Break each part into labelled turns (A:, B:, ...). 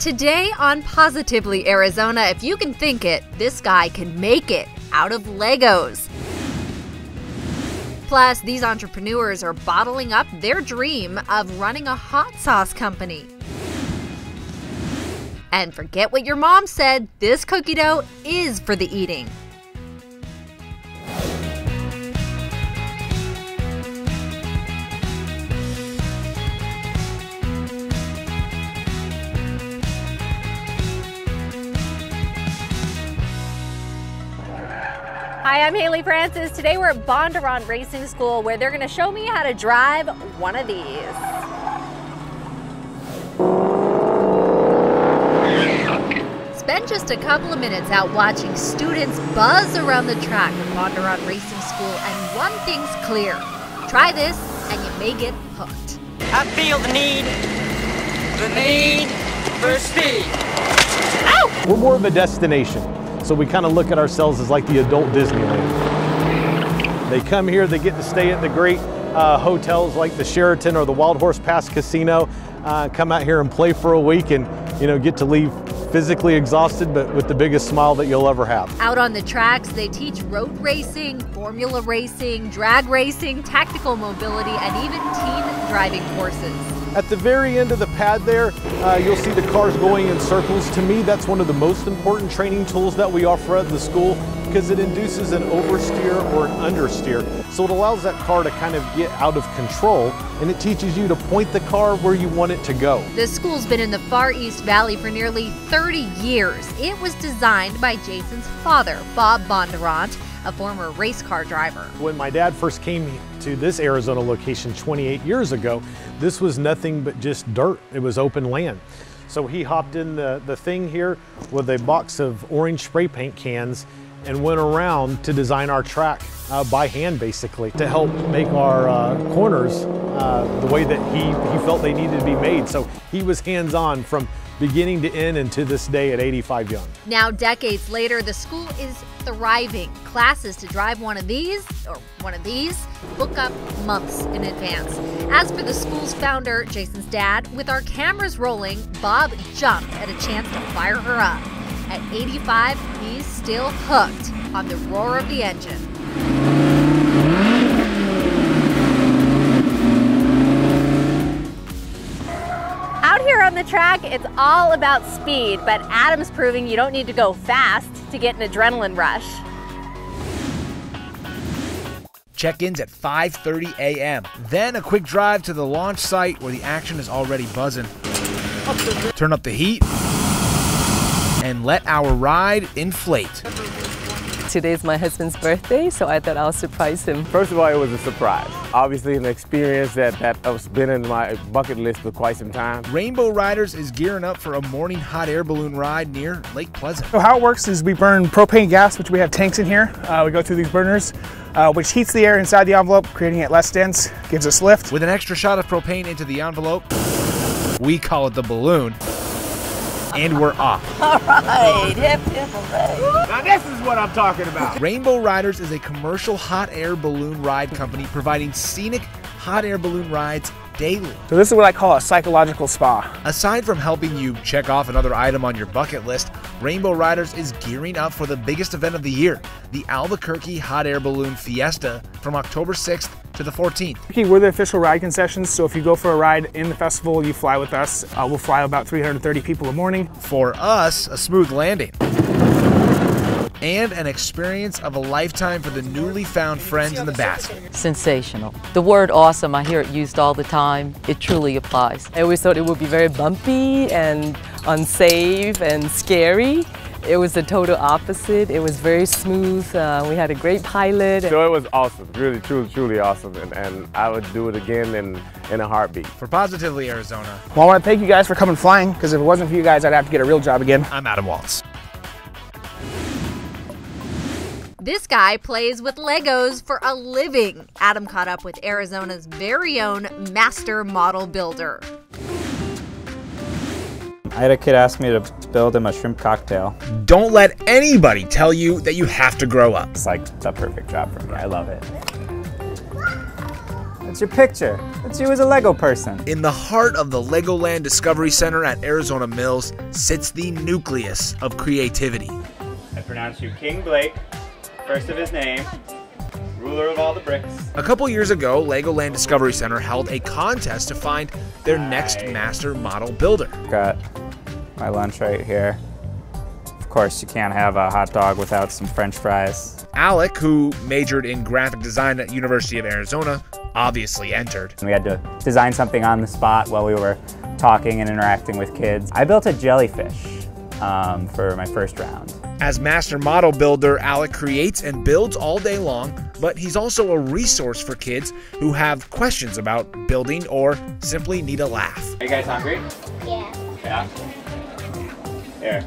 A: Today on Positively Arizona, if you can think it, this guy can make it out of Legos. Plus, these entrepreneurs are bottling up their dream of running a hot sauce company. And forget what your mom said, this cookie dough is for the eating.
B: Hi, I'm Haley Francis. Today we're at Bondurant Racing School where they're going to show me how to drive one of these.
A: Spend just a couple of minutes out watching students buzz around the track at Bondurant Racing School, and one thing's clear. Try this and you may get hooked.
C: I feel the need for speed.
D: Ow! We're more of a destination. So we kind of look at ourselves as like the adult Disneyland. They come here, they get to stay at the great hotels like the Sheraton or the Wild Horse Pass Casino, come out here and play for a week and get to leave physically exhausted but with the biggest smile that you'll ever have.
A: Out on the tracks, they teach road racing, formula racing, drag racing, tactical mobility, and even teen driving courses.
D: At the very end of the pad there, you'll see the cars going in circles. To me, that's one of the most important training tools that we offer at the school because it induces an oversteer or an understeer. So it allows that car to kind of get out of control, and it teaches you to point the car where you want it to go.
A: The school's been in the Far East Valley for nearly 30 years. It was designed by Jason's father, Bob Bondurant, a former race car driver.
D: When my dad first came to this Arizona location 28 years ago, this was nothing but just dirt. It was open land. So he hopped in the thing here with a box of orange spray paint cans and went around to design our track by hand, basically, to help make our corners the way that he felt they needed to be made. So he was hands-on from beginning to end, and to this day at 85 young.
A: Now, decades later, the school is thriving. Classes to drive one of these book up months in advance. As for the school's founder, Jason's dad, with our cameras rolling, Bob jumped at a chance to fire her up. At 85, he's still hooked on the roar of the engine.
B: Out here on the track, it's all about speed, but Adam's proving you don't need to go fast to get an adrenaline rush.
E: Check-ins at 5:30 a.m. Then a quick drive to the launch site where the action is already buzzing. Turn up the heat and let our ride inflate.
F: Today's my husband's birthday, so I thought I'll surprise him.
G: First of all, it was a surprise. Obviously an experience that has been in my bucket list for quite some time.
E: Rainbow Riders is gearing up for a morning hot air balloon ride near Lake Pleasant.
H: So how it works is we burn propane gas, which we have tanks in here. We go through these burners, which heats the air inside the envelope, creating it less dense, gives us lift.
E: With an extra shot of propane into the envelope, we call it the balloon. And we're off.
F: All right, hip, hip, hooray.
G: Now this is what I'm talking about.
E: Rainbow Riders is a commercial hot air balloon ride company providing scenic hot air balloon rides daily.
H: So this is what I call a psychological spa.
E: Aside from helping you check off another item on your bucket list, Rainbow Riders is gearing up for the biggest event of the year, the Albuquerque Hot Air Balloon Fiesta from October 6th to the 14th.
H: We're the official ride concessions, so if you go for a ride in the festival, you fly with us. We'll fly about 330 people a morning.
E: For us, a smooth landing. And an experience of a lifetime for the newly found friends in the basket.
F: Sensational. The word awesome, I hear it used all the time. It truly applies. I always thought it would be very bumpy and unsafe and scary. It was the total opposite. It was very smooth. We had a great pilot.
G: So it was awesome, really, truly awesome, and I would do it again in a heartbeat.
E: For Positively Arizona,
H: Well, I want to thank you guys for coming flying, because if it wasn't for you guys, I'd have to get a real job again.
E: I'm Adam Waltz.
A: This guy plays with Legos for a living. Adam caught up with Arizona's very own master model builder.
I: I had a kid ask me to build him a shrimp cocktail.
E: Don't let anybody tell you that you have to grow up.
I: It's like the perfect job for me. I love it. What's your picture? It's you as a Lego person.
E: In the heart of the Legoland Discovery Center at Arizona Mills sits the nucleus of creativity.
I: I pronounce you King Blake, first of his name, ruler of all the bricks.
E: A couple years ago, Legoland Discovery Center held a contest to find their next master model builder.
I: Got my lunch right here. Of course, you can't have a hot dog without some French fries.
E: Alec, who majored in graphic design at University of Arizona, obviously entered.
I: We had to design something on the spot while we were talking and interacting with kids. I built a jellyfish for my first round.
E: As master model builder, Alec creates and builds all day long, but he's also a resource for kids who have questions about building or simply need a laugh.
I: Are you guys hungry?
J: Yeah.
I: Yeah. Here.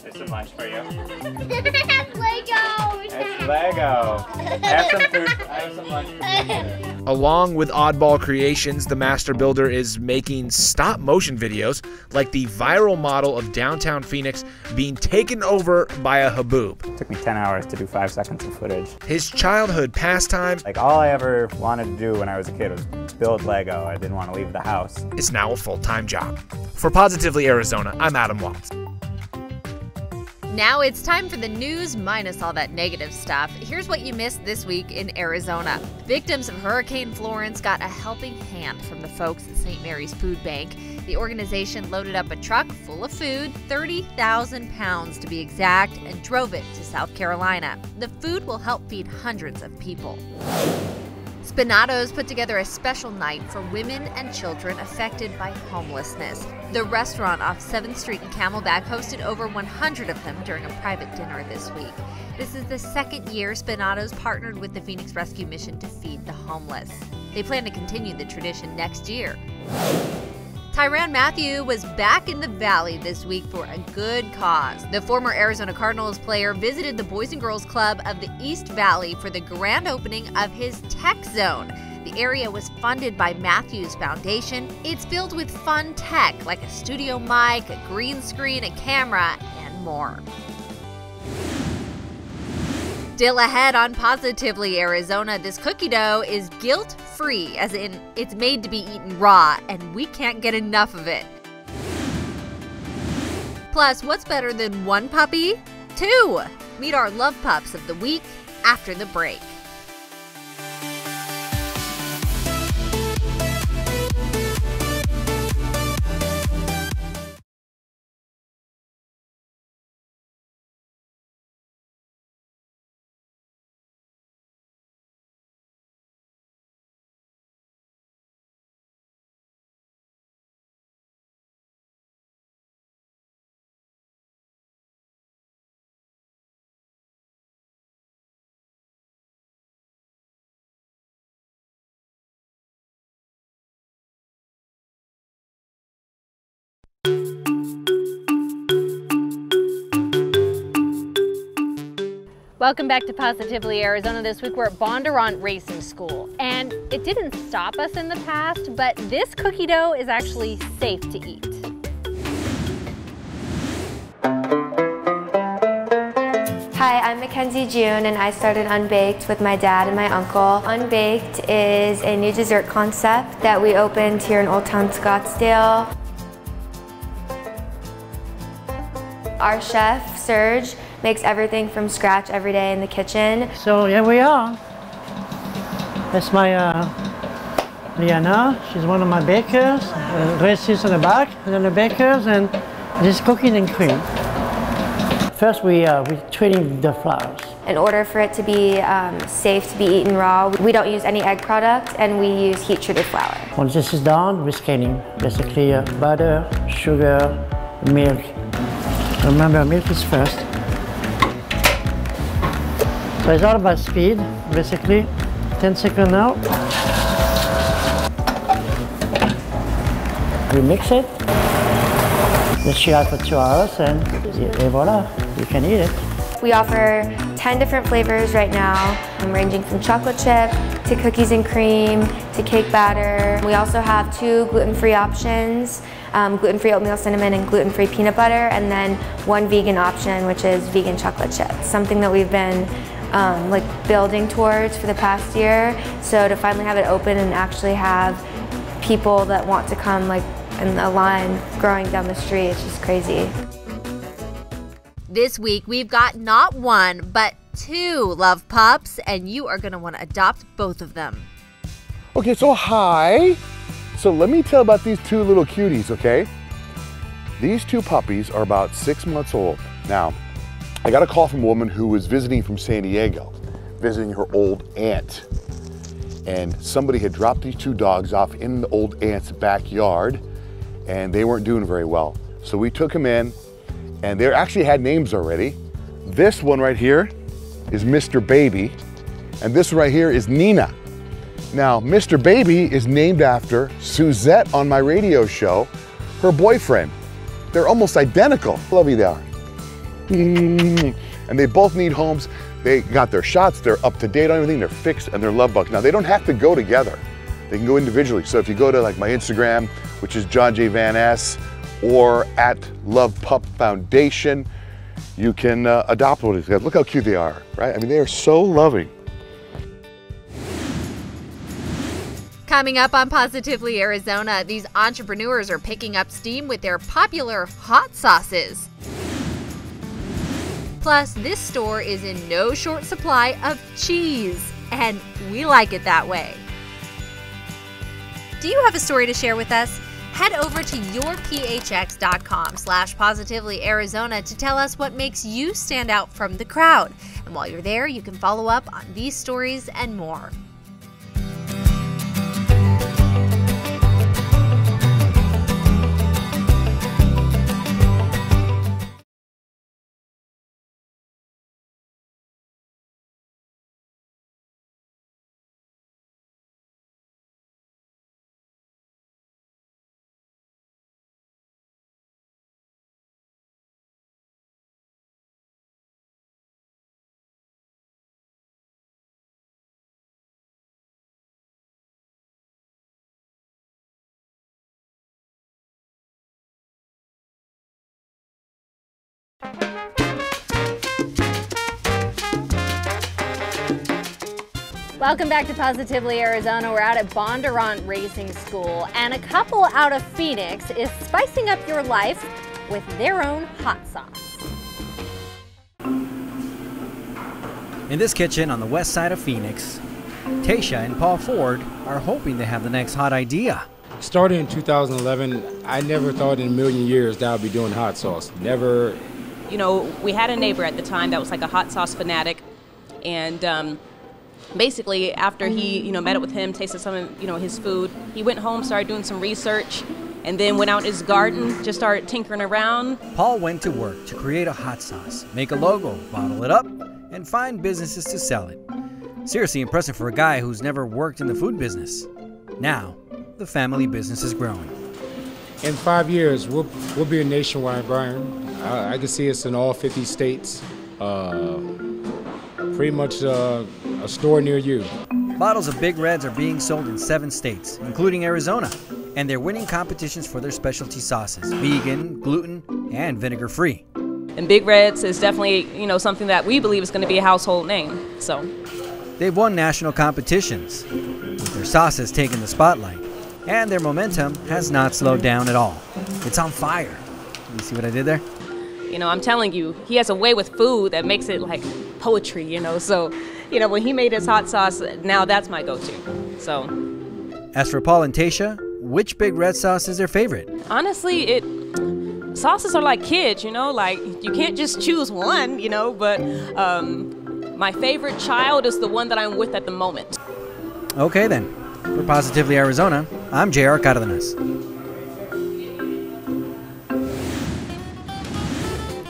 I: There's some lunch for you.
J: That's Legos!
I: It's Lego. I have some food. I have some lunch for you.
E: Along with oddball creations, the master builder is making stop motion videos like the viral model of downtown Phoenix being taken over by a haboob.
I: It took me 10 hours to do 5 seconds of footage.
E: His childhood pastime,
I: Like, all I ever wanted to do when I was a kid was build Lego. I didn't want to leave the house.
E: is now a full-time job. For Positively Arizona, I'm Adam Watts.
A: Now it's time for the news minus all that negative stuff. Here's what you missed this week in Arizona. Victims of Hurricane Florence got a helping hand from the folks at St. Mary's Food Bank. The organization loaded up a truck full of food, 30,000 pounds to be exact, and drove it to South Carolina. The food will help feed hundreds of people. Spinato's put together a special night for women and children affected by homelessness. The restaurant off 7th Street in Camelback hosted over 100 of them during a private dinner this week. This is the second year Spinato's partnered with the Phoenix Rescue Mission to feed the homeless. They plan to continue the tradition next year. Tyrann Mathieu was back in the Valley this week for a good cause. The former Arizona Cardinals player visited the Boys and Girls Club of the East Valley for the grand opening of his Tech Zone. The area was funded by Mathieu's Foundation. It's filled with fun tech like a studio mic, a green screen, a camera, and more. Still ahead on Positively Arizona, this cookie dough is guilt-free, as in it's made to be eaten raw, and we can't get enough of it. Plus, what's better than one puppy? 2! Meet our love pups of the week after the break.
B: Welcome back to Positively Arizona. This week we're at Bondurant Racing School. And it didn't stop us in the past, but this cookie dough is actually safe to eat.
K: Hi, I'm Mackenzie June and I started Unbaked with my dad and my uncle. Unbaked is a new dessert concept that we opened here in Old Town Scottsdale. Our chef, Serge, makes everything from scratch every day in the kitchen.
L: So here we are. That's my Liana. She's one of my bakers. Grace is in the back, and then the bakers, and this cookies and cream. First we're treating the flours.
K: In order for it to be safe to be eaten raw, we don't use any egg product and we use heat treated flour.
L: Once this is done, we're scanning. Basically butter, sugar, milk. Remember, milk is first. So it's all about speed, basically. 10 seconds now. We mix it. Let's chill out for 2 hours and voila, you can eat it.
K: We offer 10 different flavors right now, ranging from chocolate chip to cookies and cream to cake batter. We also have 2 gluten-free options, gluten-free oatmeal cinnamon and gluten-free peanut butter, and then 1 vegan option, which is vegan chocolate chip, something that we've been like building towards for the past year. So to finally have it open and actually have people that want to come like in a line growing down the street, it's just crazy.
A: This week we've got not one, but 2 love pups, and you are going to want to adopt both of them.
M: Okay, so hi. So let me tell about these 2 little cuties, okay? These 2 puppies are about 6 months old. Now, I got a call from a woman who was visiting from San Diego, visiting her old aunt. And somebody had dropped these 2 dogs off in the old aunt's backyard, and they weren't doing very well. So we took them in, and they actually had names already. This one right here is Mr. Baby, and this one right here is Nina. Now, Mr. Baby is named after Suzette on my radio show, her boyfriend. They're almost identical. Lovely they are. And they both need homes. They got their shots, they're up to date on everything, they're fixed, and they're love bugs. Now, they don't have to go together. They can go individually. So if you go to like my Instagram, which is John J. Van S, or at Love Pup Foundation, you can adopt one of these guys. Look how cute they are, right? I mean, they are so loving.
A: Coming up on Positively Arizona, these entrepreneurs are picking up steam with their popular hot sauces. Plus, this store is in no short supply of cheese, and we like it that way. Do you have a story to share with us? Head over to yourphx.com/positively-arizona to tell us what makes you stand out from the crowd. And while you're there, you can follow up on these stories and more.
B: Welcome back to Positively Arizona. We're out at Bondurant Racing School, and a couple out of Phoenix is spicing up your life with their own hot sauce.
N: In this kitchen on the west side of Phoenix, Tasha and Paul Ford are hoping to have the next hot idea.
O: Started in 2011, I never thought in a million years that I would be doing hot sauce. Never.
P: You know, we had a neighbor at the time that was like a hot sauce fanatic, and basically after he, met up with him, tasted some of, his food, he went home, started doing some research, and then went out in his garden, just started tinkering around.
N: Paul went to work to create a hot sauce, make a logo, bottle it up, and find businesses to sell it. Seriously impressive for a guy who's never worked in the food business. Now, the family business is growing.
O: In 5 years, we'll be a nationwide brand. I can see us in all 50 states. Pretty much a store near you.
N: Bottles of Big Reds are being sold in 7 states, including Arizona, and they're winning competitions for their specialty sauces, vegan, gluten, and vinegar-free.
P: And Big Reds is definitely, something that we believe is going to be a household name. So
N: they've won national competitions, with their sauces taking the spotlight, and their momentum has not slowed down at all. It's on fire. You see what I did there?
P: I'm telling you, he has a way with food that makes it like poetry, So, when he made his hot sauce, now that's my go-to. So,
N: as for Paul and Tasha, which Big Red sauce is their favorite?
P: Honestly, sauces are like kids, like you can't just choose one, but my favorite child is the one that I'm with at the moment.
N: Okay then. For Positively Arizona, I'm J.R. Cardenas.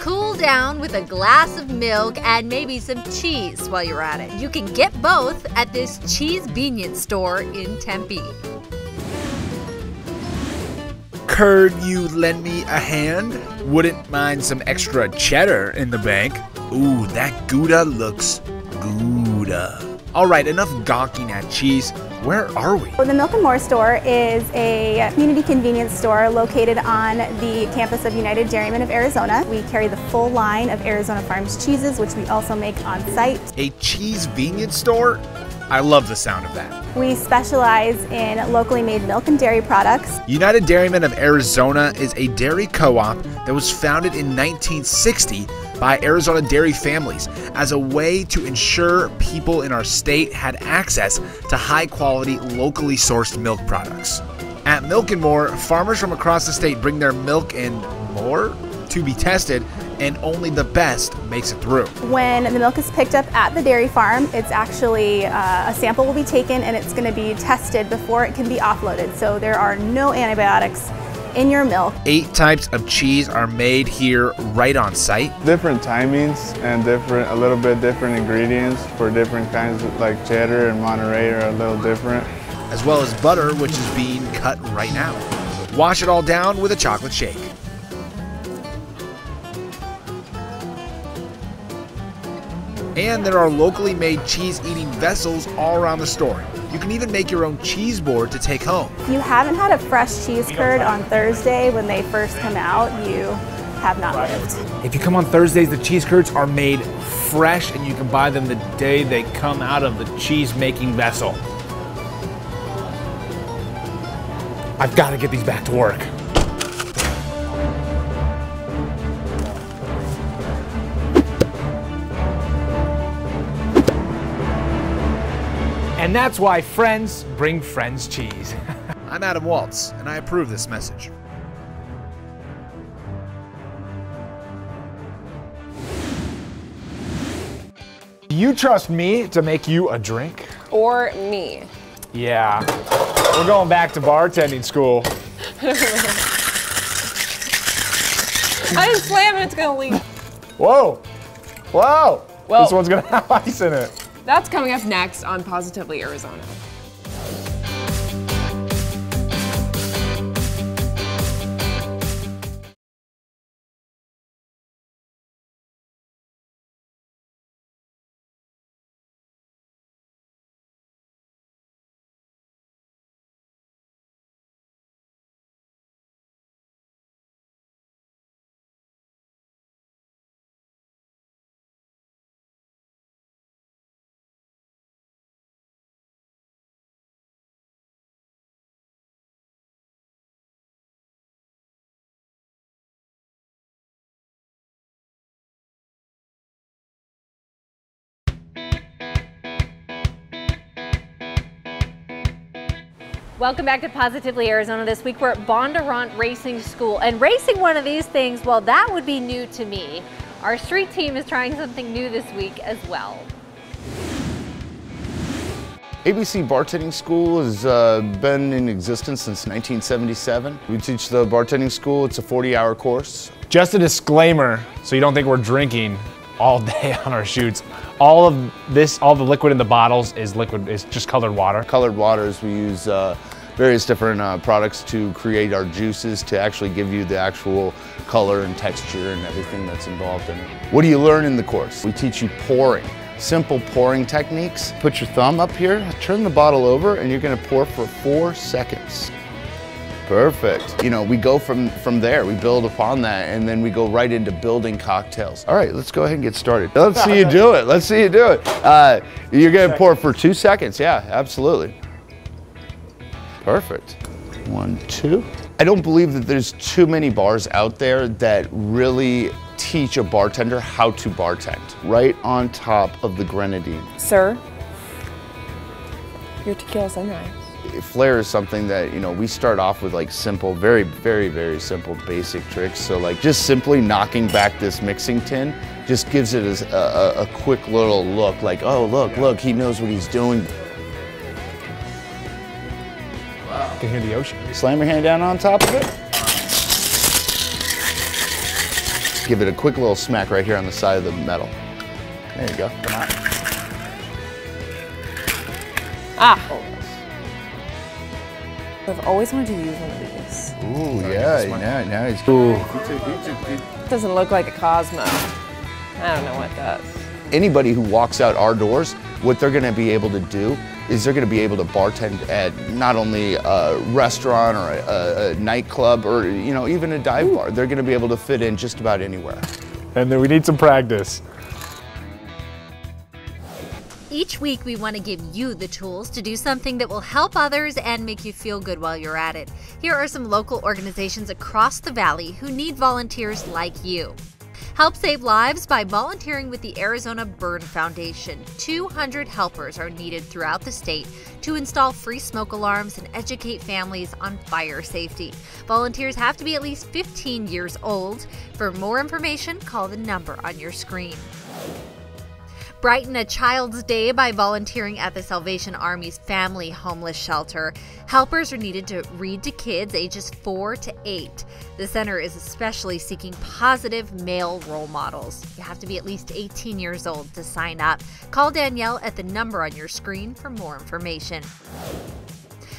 A: Cool down with a glass of milk and maybe some cheese while you're at it. You can get both at this cheese convenience store in Tempe.
E: Could you lend me a hand? Wouldn't mind some extra cheddar in the bank. Ooh, that Gouda looks Gouda. All right, enough gawking at cheese. Where are we?
Q: The Milk and More store is a community convenience store located on the campus of United Dairymen of Arizona. We carry the full line of Arizona Farms cheeses, which we also make on site.
E: A cheese-venience store? I love the sound of that.
Q: We specialize in locally made milk and dairy products.
E: United Dairymen of Arizona is a dairy co-op that was founded in 1960 by Arizona dairy families as a way to ensure people in our state had access to high-quality, locally sourced milk products. At Milk and More, farmers from across the state bring their milk and more to be tested, and only the best makes it through.
Q: When the milk is picked up at the dairy farm, it's actually a sample will be taken and it's going to be tested before it can be offloaded. So there are no antibiotics in your milk.
E: 8 types of cheese are made here right on site.
R: Different timings and a little bit different ingredients for different kinds of, like cheddar and Monterey are a little different.
E: As well as butter, which is being cut right now. Wash it all down with a chocolate shake. And there are locally made cheese-eating vessels all around the store. You can even make your own cheese board to take home.
Q: If you haven't had a fresh cheese curd on Thursday when they first come out, you have not lived.
E: If you come on Thursdays, the cheese curds are made fresh and you can buy them the day they come out of the cheese-making vessel. I've got to get these back to work. And that's why friends bring friends cheese. I'm Adam Waltz, and I approve this message. Do you trust me to make you a drink?
S: Or me.
E: Yeah. We're going back to bartending school.
S: I didn't slam it, it's gonna leak.
E: Whoa. Whoa.
S: Well,
E: this one's gonna have ice in it.
S: That's coming up next on Positively Arizona.
B: Welcome back to Positively Arizona. This week we're at Bondurant Racing School, and racing one of these things, well, that would be new to me. Our street team is trying something new this week as well.
T: ABC Bartending School has been in existence since 1977. We teach the bartending school. It's a 40-hour course.
E: Just a disclaimer, so you don't think we're drinking all day on our shoots. All of this, all the liquid in the bottles is liquid, is just colored water.
T: Colored waters, we use various different products to create our juices to actually give you the actual color and texture and everything that's involved in it. What do you learn in the course? We teach you pouring. Simple pouring techniques. Put your thumb up here, turn the bottle over, and you're gonna pour for 4 seconds. Perfect. You know, we go from there, we build upon that, and then we go right into building cocktails. All right, let's go ahead and get started. Let's see you do it. Let's see you do it. You're gonna pour for 2 seconds. Yeah, absolutely. Perfect. 1, 2. I don't believe that there's too many bars out there that really teach a bartender how to bartend. Right on top of the grenadine.
S: Sir, your tequila sunrise.
T: Flair is something that, you know, we start off with like simple, very, very, very simple basic tricks. So like just simply knocking back this mixing tin just gives it a quick little look like, oh, look, he knows what he's doing.
E: Wow. You can hear the ocean.
T: Slam your hand down on top of it. Give it a quick little smack right here on the side of the metal. There you go. Come on.
S: Ah. Oh. I've always wanted to use one of these.
T: Ooh, yeah, now he's cool.
S: Doesn't look like a Cosmo. I don't know what does.
T: Anybody who walks out our doors, what they're gonna be able to do is they're going to be able to bartend at not only a restaurant or a nightclub or even a dive bar. They're going to be able to fit in just about anywhere.
D: And then we need some practice.
A: Each week we want to give you the tools to do something that will help others and make you feel good while you're at it. Here are some local organizations across the valley who need volunteers like you. Help save lives by volunteering with the Arizona Burn Foundation. 200 helpers are needed throughout the state to install free smoke alarms and educate families on fire safety. Volunteers have to be at least 15 years old. For more information, call the number on your screen. Brighten a child's day by volunteering at the Salvation Army's Family Homeless Shelter. Helpers are needed to read to kids ages 4 to 8. The center is especially seeking positive male role models. You have to be at least 18 years old to sign up. Call Danielle at the number on your screen for more information.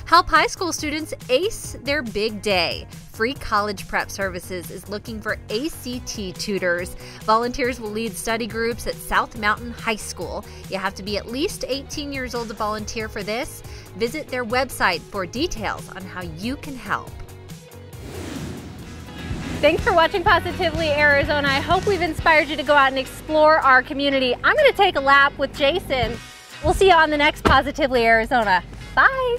A: Help high school students ace their big day. Free College Prep Services is looking for ACT tutors. Volunteers will lead study groups at South Mountain High School. You have to be at least 18 years old to volunteer for this. Visit their website for details on how you can help.
B: Thanks for watching Positively Arizona. I hope we've inspired you to go out and explore our community. I'm going to take a lap with Jason. We'll see you on the next Positively Arizona. Bye.